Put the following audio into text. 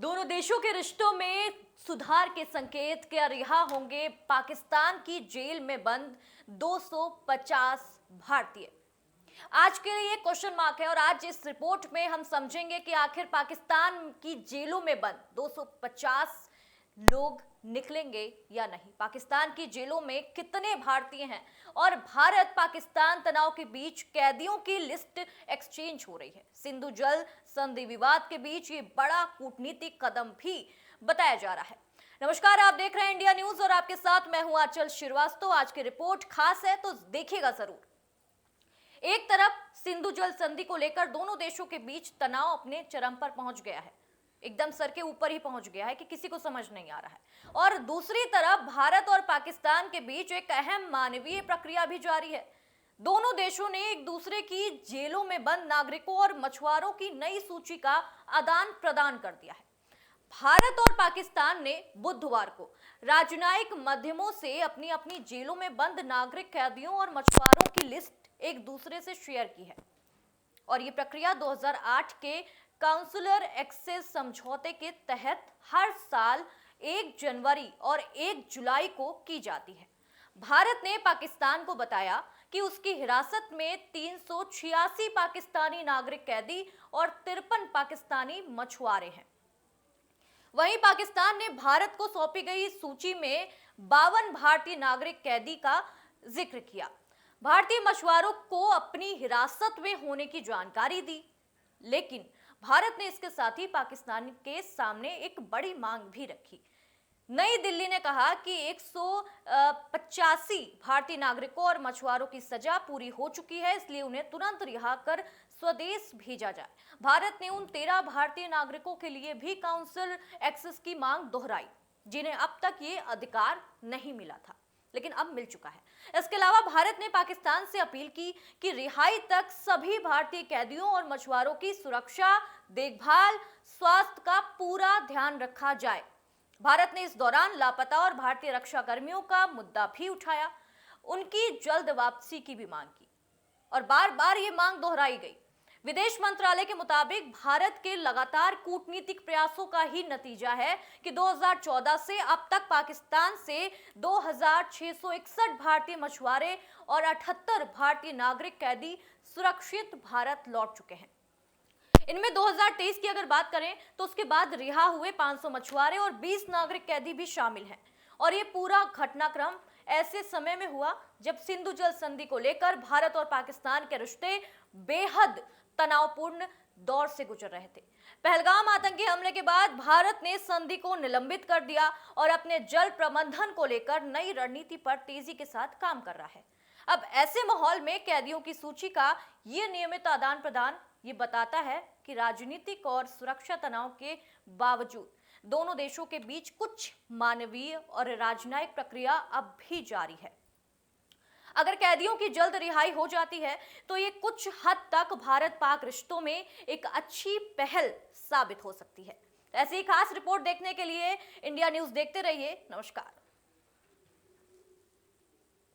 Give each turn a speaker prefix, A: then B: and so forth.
A: दोनों देशों के रिश्तों में सुधार के संकेत। क्या रिहा होंगे पाकिस्तान की जेल में बंद 250 भारतीय? आज के लिए क्वेश्चन मार्क है और आज इस रिपोर्ट में हम समझेंगे कि आखिर पाकिस्तान की जेलों में बंद 250 लोग निकलेंगे या नहीं। पाकिस्तान की जेलों में कितने भारतीय हैं और भारत पाकिस्तान तनाव के बीच कैदियों की लिस्ट एक्सचेंज हो रही है। सिंधु जल संधि विवाद के बीच ये बड़ा कूटनीतिक कदम भी बताया जा रहा है। नमस्कार, आप देख रहे हैं इंडिया न्यूज और आपके साथ मैं हूं आंचल श्रीवास्तव। आज की रिपोर्ट खास है तो देखिएगा जरूर। एक तरफ सिंधु जल संधि को लेकर दोनों देशों के बीच तनाव अपने चरम पर पहुंच गया है, एकदम सर के ऊपर ही पहुंच गया है कि किसी को समझ नहीं आ रहा है। और दूसरी तरफ भारत और पाकिस्तान के बीच एक अहम मानवीय प्रक्रिया भी जारी है। दोनों देशों ने एक दूसरे की जेलों में बंद नागरिकों और मछुआरों की नई सूची का आदान प्रदान कर दिया है। भारत और पाकिस्तान ने बुधवार को राजनयिक माध्यमों से अपनी अपनी जेलों में बंद नागरिक कैदियों और मछुआरों की लिस्ट एक दूसरे से शेयर की है और ये प्रक्रिया 2008 के काउंसलर एक्सेस समझौते के तहत हर साल 1 जनवरी और 1 जुलाई को की जाती है। भारत ने पाकिस्तान को बताया कि उसकी हिरासत में 386 पाकिस्तानी नागरिक कैदी और 53 पाकिस्तानी मछुआरे हैं। वहीं पाकिस्तान ने भारत को सौंपी गई सूची में 52 भारतीय नागरिक कैदी का जिक्र किया। भारतीय मछुआरों को अपनी हिरासत में होने की जानकारी दी, लेकिन भारत ने इसके साथ ही पाकिस्तान के सामने एक बड़ी मांग भी रखी। नई दिल्ली ने कहा कि 185 भारतीय नागरिकों और मछुआरों की सजा पूरी हो चुकी है, इसलिए उन्हें तुरंत रिहा कर स्वदेश भेजा जाए। भारत ने उन 13 भारतीय नागरिकों के लिए भी काउंसिल एक्सेस की मांग दोहराई जिन्हें अब तक ये अधिकार नहीं मिला था, लेकिन अब मिल चुका है। इसके अलावा भारत ने पाकिस्तान से अपील की कि रिहाई तक सभी भारतीय कैदियों और मछुआरों की सुरक्षा, देखभाल, स्वास्थ्य का पूरा ध्यान रखा जाए। भारत ने इस दौरान लापता और भारतीय रक्षा कर्मियों का मुद्दा भी उठाया, उनकी जल्द वापसी की भी मांग की और बार बार ये मांग दोहराई गई। विदेश मंत्रालय के मुताबिक भारत के लगातार कूटनीतिक प्रयासों का ही नतीजा है कि 2014 से अब तक पाकिस्तान से 2661 भारतीय मछुआरे और 78 भारतीय नागरिक कैदी सुरक्षित भारत लौट चुके हैं। इनमें 2023 की अगर बात करें तो उसके बाद रिहा हुए 500 मछुआरे और 20 नागरिक कैदी भी शामिल हैं और ये पूरा घटनाक्रम ऐसे समय में हुआ जब सिंधु जल संधि को लेकर भारत और पाकिस्तान के रिश्ते बेहद तनावपूर्ण दौर से गुजर रहे थे। पहलगाम आतंकी हमले के बाद भारत ने संधि को निलंबित कर दिया और अपने जल प्रबंधन को लेकर नई रणनीति पर तेजी के साथ काम कर रहा है। अब ऐसे माहौल में कैदियों की सूची का ये नियमित आदान प्रदान ये बताता है कि राजनीतिक और सुरक्षा तनाव के बावजूद दोनों देशों के बीच कुछ मानवीय और राजनयिक प्रक्रिया अब भी जारी है। अगर कैदियों की जल्द रिहाई हो जाती है तो ये कुछ हद तक भारत पाक रिश्तों में एक अच्छी पहल साबित हो सकती है। ऐसी ही खास रिपोर्ट देखने के लिए इंडिया न्यूज देखते रहिए। नमस्कार।